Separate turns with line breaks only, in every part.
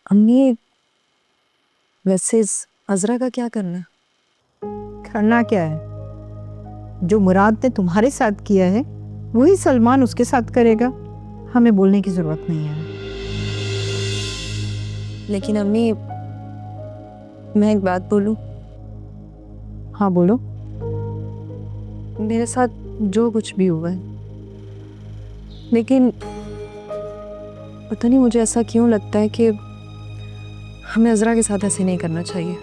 अम्मी, वैसे इस अजरा का क्या करना है?
करना क्या है? जो मुराद ने तुम्हारे साथ किया है वही सलमान उसके साथ करेगा। हमें बोलने की जरूरत नहीं है।
लेकिन अम्मी, मैं एक बात बोलूं?
हाँ बोलो।
मेरे साथ जो कुछ भी हुआ है, लेकिन पता नहीं मुझे ऐसा क्यों लगता है कि हमें अजरा के साथ ऐसे नहीं करना चाहिए।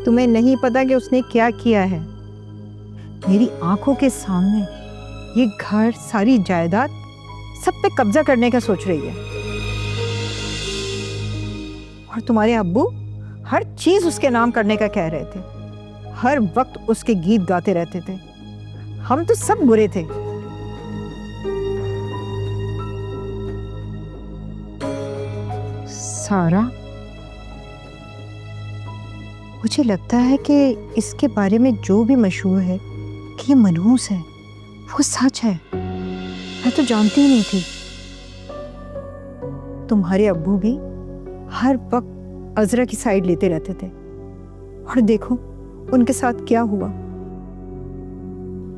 तुम्हें नहीं पता कि उसने क्या किया है। मेरी आंखों के सामने ये घर, सारी जायदाद सब पे कब्जा करने का सोच रही है। और तुम्हारे अब्बू हर चीज उसके नाम करने का कह रहे थे। हर वक्त उसके गीत गाते रहते थे। हम तो सब बुरे थे। सारा, मुझे लगता है कि इसके बारे में जो भी मशहूर है कि ये मनहूस है, वो सच है। मैं तो जानती ही नहीं थी। तुम्हारे अब्बू भी हर वक्त अजरा की साइड लेते रहते थे, और देखो उनके साथ क्या हुआ।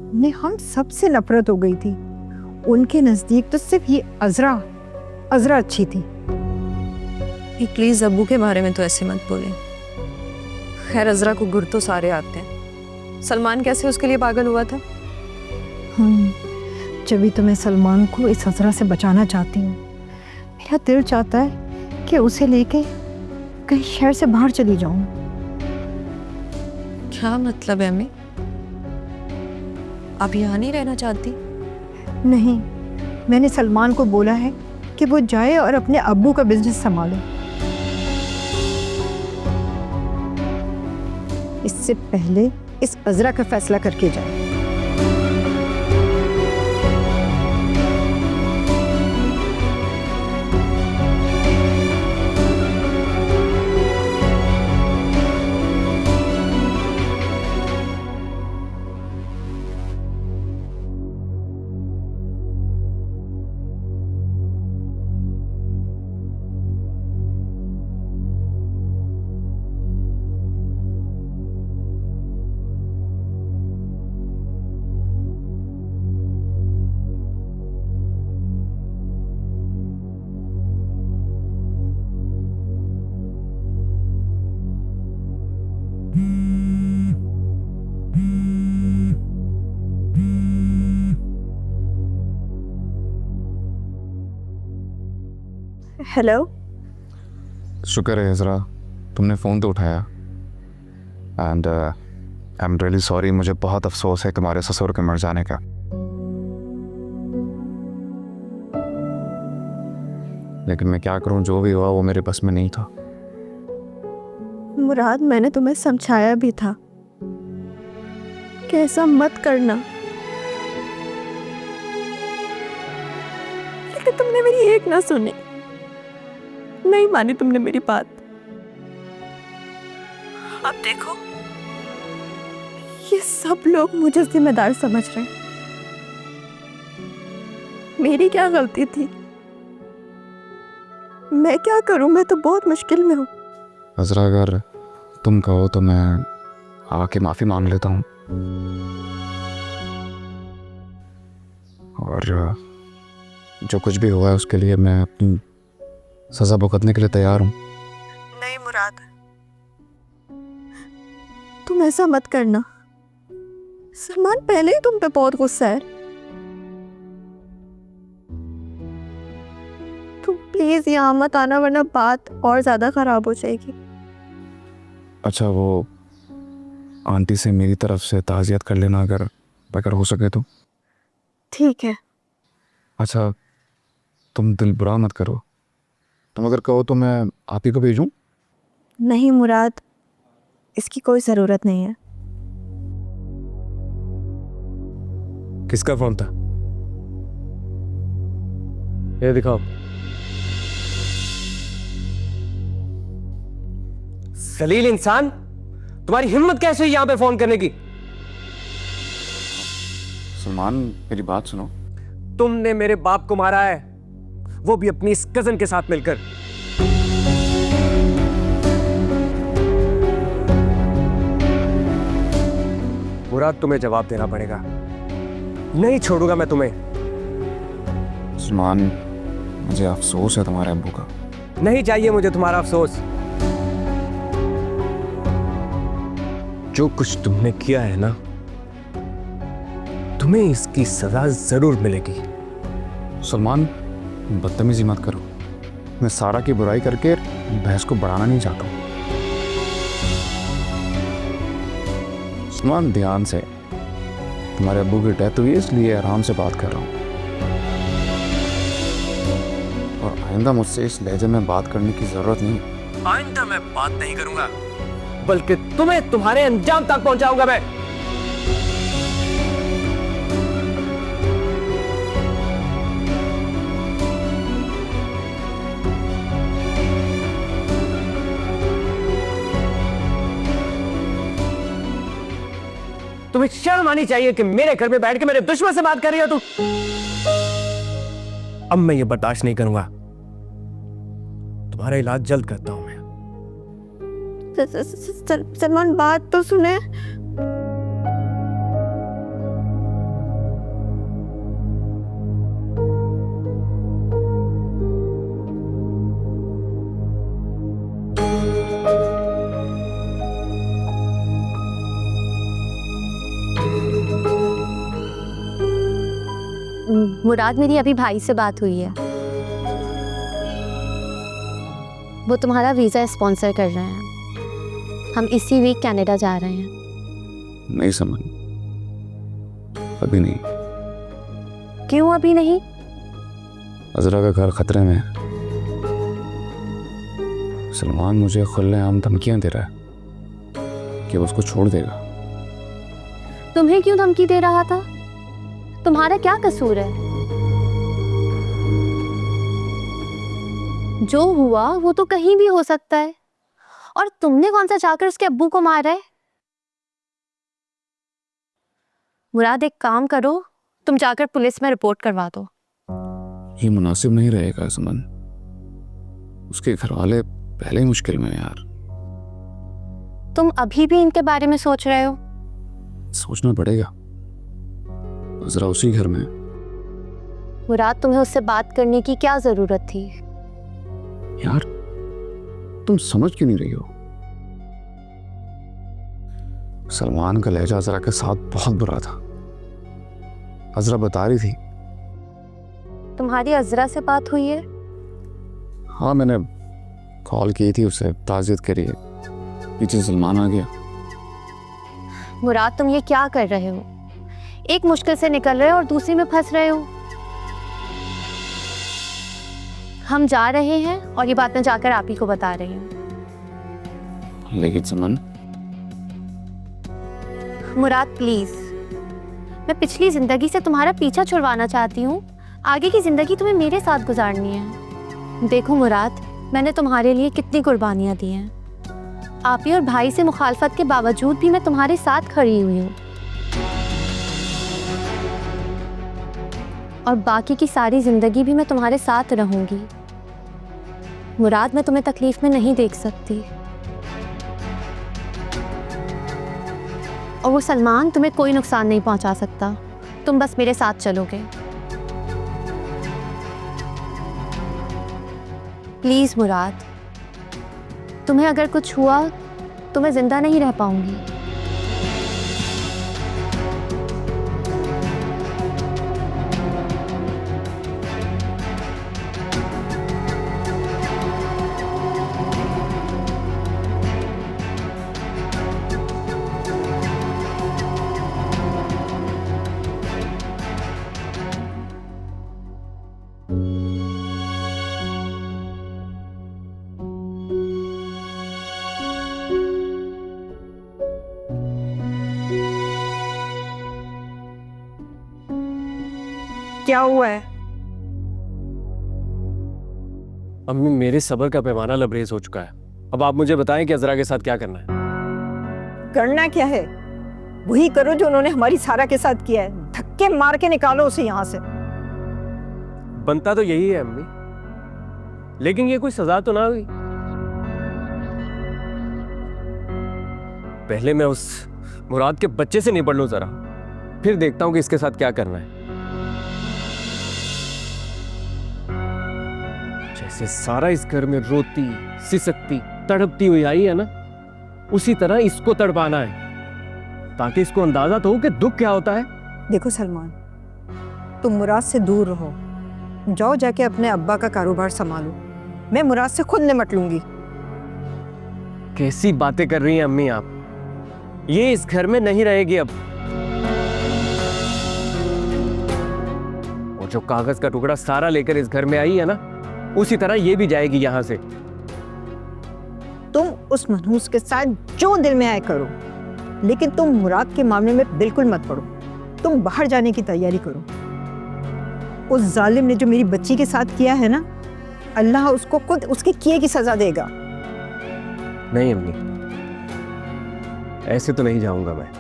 उन्हें हम सबसे नफरत हो गई थी। उनके नजदीक तो सिर्फ ये अजरा अच्छी थी।
प्लीज अब्बू के बारे में तो ऐसे मत बोले। खैर, अजरा को गुर तो सारे आते हैं। सलमान कैसे उसके लिए पागल हुआ था?
जब भी तो मैं सलमान को इस अजरा से बचाना चाहती हूँ। मेरा दिल चाहता है कि उसे लेके कहीं शहर से बाहर चली जाऊं।
क्या मतलब है अम्मी? आप यहाँ नहीं रहना चाहती?
नहीं, मैंने सलमान को बोला है कि वो जाए और अपने अब्बू का बिजनेस संभाले। इससे पहले इस अजरा का फैसला करके जाए।
हेलो।
शुक्र है इज़रा, तुमने फ़ोन तो उठाया। And I am really sorry. मुझे बहुत अफसोस है तुम्हारे ससुर के मर जाने का। लेकिन मैं क्या करूं, जो भी हुआ वो मेरे बस में नहीं था।
मुराद, मैंने तुम्हें समझाया भी था कि ऐसा मत करना, लेकिन तुमने मेरी एक ना सुनी। नहीं मानी तुमने मेरी बात। अब देखो, ये सब लोग मुझे जिम्मेदार समझ रहे हैं। मेरी क्या गलती थी? मैं क्या करूं? मैं तो बहुत मुश्किल में हूं।
इज़रा, अगर तुम कहो तो मैं आके माफ़ी मांग लेता हूँ, और जो कुछ भी हुआ है उसके लिए मैं अपनी सज़ा भुगतने के लिए तैयार हूँ।
नहीं मुराद, तुम ऐसा मत करना। सलमान पहले ही तुम पे बहुत गुस्सा है। तुम प्लीज यहाँ मत आना, वरना बात और ज्यादा खराब हो जाएगी।
अच्छा, वो आंटी से मेरी तरफ से ताज़ियत कर लेना, अगर हो सके तो।
ठीक है।
अच्छा, तुम दिल बुरा मत करो। तुम अगर कहो तो मैं आप ही को भेजूं?
नहीं मुराद, इसकी कोई ज़रूरत नहीं है।
किसका फोन था? ये दिखाओ। जलील इंसान, तुम्हारी हिम्मत कैसे हुई यहां पे फोन करने की?
सलमान, मेरी बात सुनो।
तुमने मेरे बाप को मारा है, वो भी अपनी इस कजन के साथ मिलकर। मुराद, तुम्हें जवाब देना पड़ेगा। नहीं छोड़ूंगा मैं तुम्हें।
सलमान, मुझे अफसोस है तुम्हारे अब्बू का।
नहीं चाहिए मुझे तुम्हारा अफसोस। जो कुछ तुमने किया है ना, तुम्हें इसकी सजा जरूर मिलेगी।
सलमान, बदतमीजी मत करो। मैं सारा की बुराई करके बहस को बढ़ाना नहीं चाहता हूँ। सलमान, ध्यान से। तुम्हारे अब्बू की डेथ हुई है इसलिए आराम से बात कर रहा हूँ। और आइंदा मुझसे इस लहजे में बात करने की जरूरत नहीं।
आइंदा मैं बात नहीं करूंगा, बल्कि तुम्हें तुम्हारे अंजाम तक पहुंचाऊंगा मैं। तुम्हें शर्म आनी चाहिए कि मेरे घर में बैठ के मेरे दुश्मन से बात कर रही हो तुम। अब मैं ये बर्दाश्त नहीं करूंगा। तुम्हारा इलाज जल्द करता हूं मैं।
सलमान, बात तो सुने।
मुराद, मेरी अभी भाई से बात हुई है। वो तुम्हारा वीज़ा स्पॉन्सर कर रहे हैं। हम इसी वीक कनाडा जा रहे हैं।
नहीं समझ, अभी नहीं।
क्यों अभी नहीं?
अजरा का घर खतरे में है। सलमान मुझे खुलेआम धमकियां दे रहा है कि वो उसको छोड़ देगा।
तुम्हें क्यों धमकी दे रहा था? तुम्हारा क्या कसूर है? जो हुआ वो तो कहीं भी हो सकता है। और तुमने कौन सा जाकर उसके अब्बू को मारा है? मुराद, एक काम करो, तुम जाकर पुलिस में रिपोर्ट करवा दो।
ये मुनासिब नहीं रहेगा सुमन। उसके घर वाले पहले ही मुश्किल में हैं यार।
तुम अभी भी इनके बारे में सोच रहे हो?
सोचना पड़ेगा, जरा उसी घर में।
मुराद, तुम्हें उससे बात करने की क्या जरूरत थी?
यार, तुम समझ क्यों नहीं रही हो? सलमान का लहजा अजरा के साथ बहुत बुरा था। अजरा बता रही थी।
तुम्हारी अजरा से बात हुई है?
हाँ, मैंने कॉल की थी उसे ताज़ियत के लिए। पीछे सलमान आ गया।
मुराद, तुम ये क्या कर रहे हो? एक मुश्किल से निकल रहे हो और दूसरी में फंस रहे हो। हम जा रहे हैं और ये बात मैं जाकर आप ही को बता रही हूँ।
लेकिन सुमन,
मुराद प्लीज, मैं पिछली जिंदगी से तुम्हारा पीछा छुड़वाना चाहती हूँ। आगे की जिंदगी तुम्हें मेरे साथ गुजारनी है। देखो मुराद, मैंने तुम्हारे लिए कितनी कुर्बानियाँ दी हैं। आप ही और भाई से मुखालफत के बावजूद भी मैं तुम्हारे साथ खड़ी हुई हूँ। और बाकी की सारी जिंदगी भी मैं तुम्हारे साथ रहूंगी। मुराद, मैं तुम्हें तकलीफ में नहीं देख सकती। और वो सलमान तुम्हें कोई नुकसान नहीं पहुंचा सकता। तुम बस मेरे साथ चलोगे। प्लीज मुराद, तुम्हें अगर कुछ हुआ तो मैं जिंदा नहीं रह पाऊंगी।
क्या हुआ है?
अम्मी, मेरे सब्र का पैमाना लबरेज हो चुका है। अब आप मुझे बताएं कि अजरा के साथ क्या करना है।
करना क्या है? वही करो जो उन्होंने हमारी सारा के साथ किया है। धक्के मार के निकालो उसे यहाँ से।
बनता तो यही है अम्मी, लेकिन ये कोई सजा तो ना हुई। पहले मैं उस मुराद के बच्चे से निपट लो जरा, फिर देखता हूं कि इसके साथ क्या करना है। जैसे सारा इस घर में रोती, सिसकती, तड़पती हुई आई है ना, उसी तरह इसको तड़पाना है, ताकि इसको अंदाजा तो हो कि दुख क्या होता है।
देखो सलमान, तुम मुराद से दूर रहो, जाओ जाके अपने अब्बा का कारोबार संभालो। मैं मुराद से खुद निपट लूंगी।
कैसी बातें कर रही हैं अम्मी आप? ये इस घर में नहीं रहेगी अब। और जो कागज का टुकड़ा सारा लेकर इस घर में आई है ना, उसी तरह ये भी जाएगी यहां से।
तुम उस मनहूस के साथ जो दिल में आए करो, लेकिन तुम मुराद के मामले में बिल्कुल मत पड़ो। तुम बाहर जाने की तैयारी करो। उस जालिम ने जो मेरी बच्ची के साथ किया है ना, अल्लाह उसको खुद उसके किए की सजा देगा।
नहीं अम्मी, ऐसे तो नहीं जाऊंगा मैं,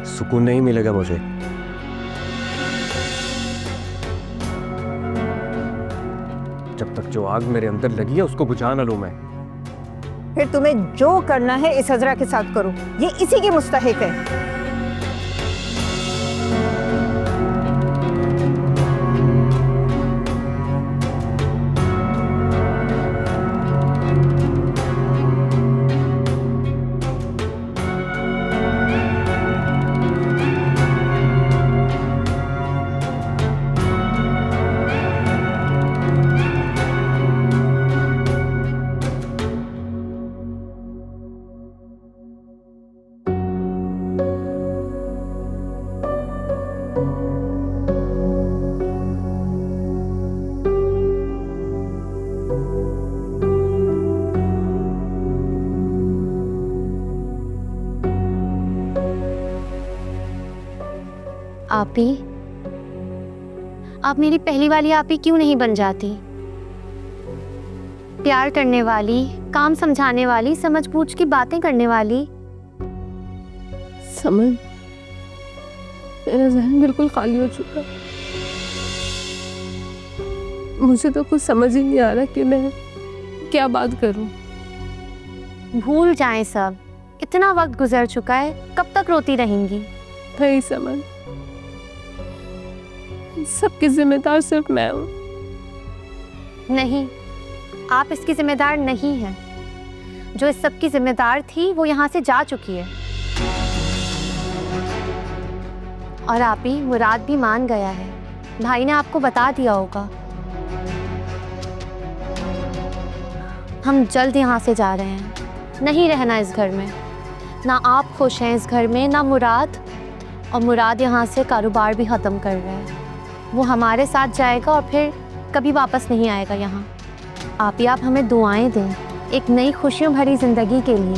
सुकून नहीं मिलेगा मुझे। जब तक जो आग मेरे अंदर लगी है उसको बुझा ना लूं मैं।
फिर तुम्हें जो करना है इस हजरा के साथ करो, ये इसी के मुस्तहिक है।
आपी, आप मेरी पहली वाली आपी क्यों नहीं बन जाती? प्यार करने वाली, काम समझाने वाली, समझ बूझ की बातें करने वाली।
समझ, मेरा जहन बिल्कुल खाली हो चुका। मुझे तो कुछ समझ ही नहीं आ रहा कि मैं क्या बात करूं।
भूल जाएं सब, इतना वक्त गुजर चुका है, कब तक रोती रहेंगी?
नहीं समझ, सबकी जिम्मेदार सिर्फ मैं हूं।
नहीं, आप इसकी जिम्मेदार नहीं हैं। जो इस सब की जिम्मेदार थी वो यहाँ से जा चुकी है। और आप ही, मुराद भी मान गया है, भाई ने आपको बता दिया होगा। हम जल्द यहाँ से जा रहे हैं, नहीं रहना इस घर में। ना आप खुश हैं इस घर में, ना मुराद। और मुराद यहाँ से कारोबार भी ख़त्म कर रहा है। वो हमारे साथ जाएगा और फिर कभी वापस नहीं आएगा यहाँ। आप हमें दुआएं दें एक नई खुशियों भरी जिंदगी के लिए।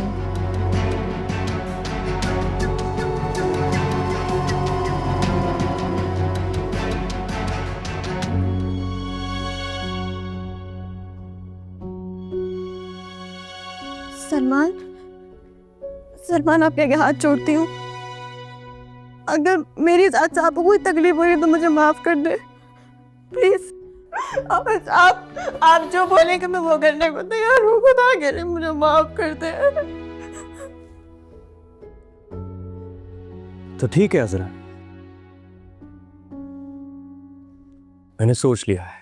सलमान, सलमान आपके आगे हाथ जोड़ती हूँ। अगर मेरी साथ आपको कोई तकलीफ हो रही है तो मुझे माफ कर दे प्लीज। आप जो बोलेंगे मैं वो करने को तैयार हूँ। खुदा के लिए मुझे माफ कर दे।
तो ठीक है अजरा, मैंने सोच लिया है।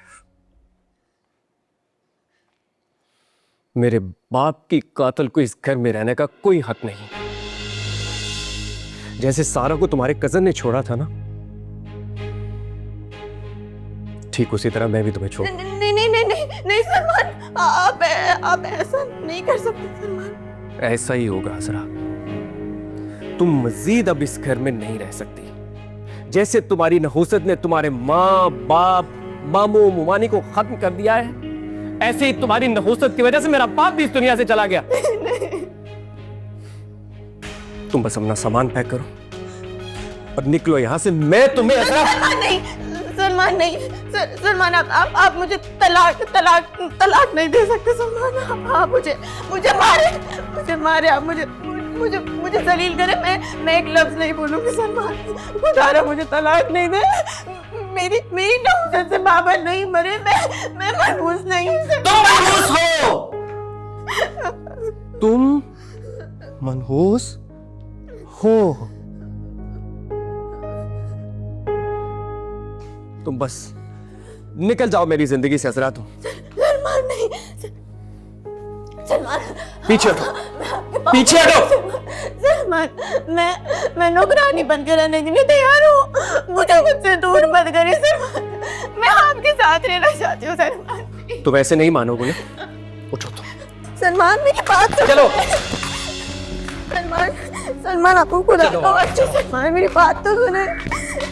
मेरे बाप की कातिल को इस घर में रहने का कोई हक नहीं। जैसे सारा को तुम्हारे कजन ने छोड़ा था ना, ठीक उसी तरह मैं भी तुम्हें छोड़।
नहीं नहीं नहीं नहीं नहीं सलमान, आप ऐसा नहीं कर सकते सलमान।
ऐसा ही होगा अजरा, तुम मजीद अब इस घर में नहीं रह सकती। जैसे तुम्हारी नहुसत ने तुम्हारे माँ बाप मामू मुमानी को खत्म कर दिया है, ऐसे ही तुम्हारी नहुसत की वजह से मेरा बाप भी इस दुनिया से चला गया। तुम बस अपना सामान पैक करो और निकलो यहाँ से। मैं तुम्हें
नहीं सलमान, नहीं सलमान, आप मुझे तलाक नहीं दे सकते सलमान। आप मुझे मारे, आप मुझे जलील करे, मैं एक लफ्ज नहीं बोलूंगी सलमान। खुदा मुझे तलाक नहीं दे। मेरी नहुसत से बाबा नहीं मरे, मैं मनहूस नहीं।
तुम मनहूस हो। तुम बस निकल जाओ मेरी जिंदगी से असरा। तुम
सलमान नहीं, सलमान
पीछे हटो, पीछे हटो।
सलमान, मैं नौकरानी बनकर रहने के लिए तैयार हूँ। मुझे मुझसे दूर मत करिए सलमान, मैं आपके साथ रहना चाहती हूँ सलमान।
तुम ऐसे नहीं मानोगे ना, उठो तुम।
सलमान मेरी बात तो
चलो।
सलमान, सलमान आपको खुदा को अच्छे। सलमान मेरी बात तो सुने।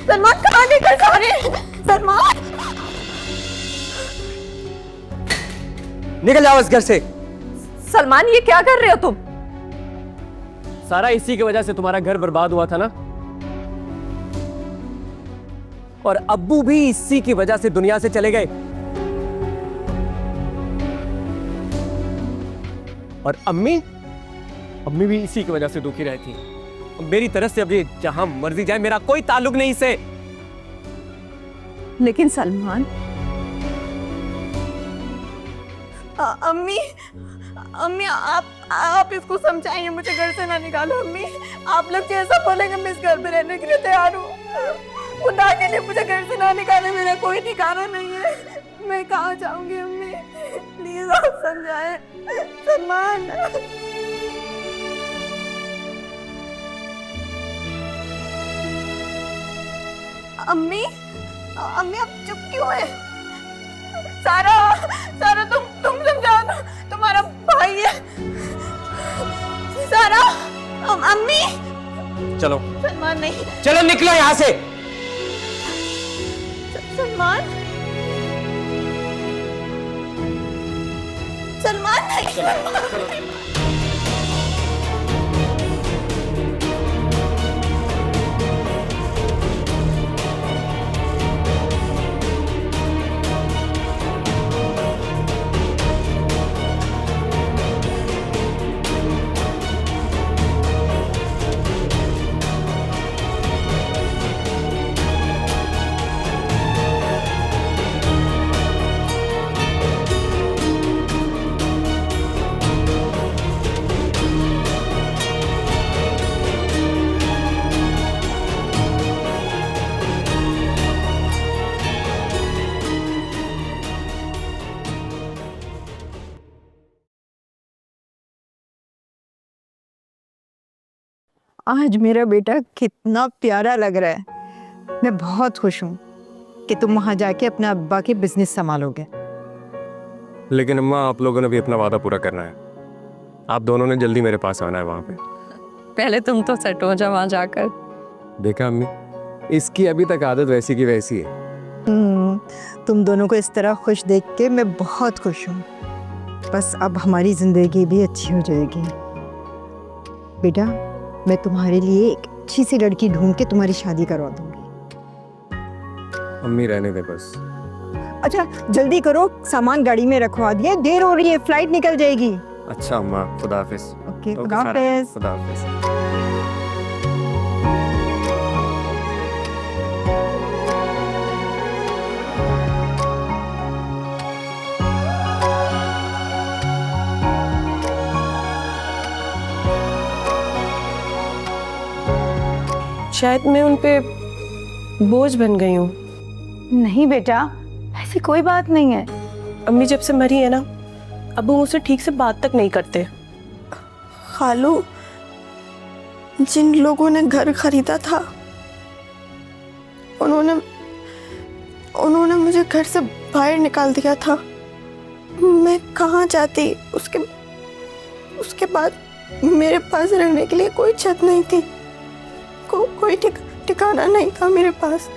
सलमान कहाँ लेकर जा रहे हैं? सलमान
निकल जाओ इस घर से।
सलमान ये क्या कर रहे हो तुम?
सारा इसी की वजह से तुम्हारा घर बर्बाद हुआ था ना, और अब्बू भी इसी की वजह से दुनिया से चले गए, और अम्मी भी इसी की वजह से दुखी रहती। मेरी तरफ से अब ये जहां मर्जी जाए, मेरा कोई ताल्लुक नहीं इससे।
लेकिन सलमान,
अम्मी, अम्मी आप इसको समझाइए, मुझे घर से ना निकालो। अम्मी आप लोग जैसा बोलेंगे मैं इस घर में रहने के लिए तैयार हूँ। खुदा के लिए मुझे घर से ना निकाले, मेरा कोई ठिकाना नहीं है। मैं कहाँ जाऊंगी अम्मी? प्लीज आप समझाएं। सलमान अम्मी, अम्मी आप चुप क्यों है? सारा तुम समझाओ ना, तुम्हारा भाई है सारा। अम्मी
चलो
सलमान नहीं,
चलो निकलो यहां से।
सलमान, सलमान नहीं।
आज मेरा बेटा कितना प्यारा लग रहा है। मैं बहुत खुश हूँ कि तुम वहाँ जाके अपने अब्बा के बिजनेस संभालोगे।
लेकिन अम्मा, आप लोगों ने भी अपना वादा पूरा करना है। आप दोनों ने जल्दी मेरे पास आना है वहां पे।
पहले तुम तो सेट हो जा वहां जाकर।
देखा अम्मी, इसकी अभी तक आदत वैसी की वैसी है।
तुम दोनों को इस तरह खुश देख के मैं बहुत खुश हूँ। बस अब हमारी जिंदगी भी अच्छी हो जाएगी। बेटा, मैं तुम्हारे लिए एक अच्छी सी लड़की ढूंढ के तुम्हारी शादी करवा दूंगी।
अम्मी रहने दे बस।
अच्छा जल्दी करो, सामान गाड़ी में रखवा दिया, देर हो रही है, फ्लाइट निकल जाएगी।
अच्छा अम्मा, खुदा हाफिज।
ओके, खुदा हाफिज।
खुदा हाफिज।
शायद मैं उन पे बोझ बन गई हूँ।
नहीं बेटा, ऐसी कोई बात नहीं है।
अम्मी जब से मरी है ना, अब वो मुझसे ठीक से बात तक नहीं करते।
खालू, जिन लोगों ने घर खरीदा था उन्होंने मुझे घर से बाहर निकाल दिया था। मैं कहाँ जाती? उसके बाद मेरे पास रहने के लिए कोई छत नहीं थी, कोई ठिकाना नहीं था मेरे पास।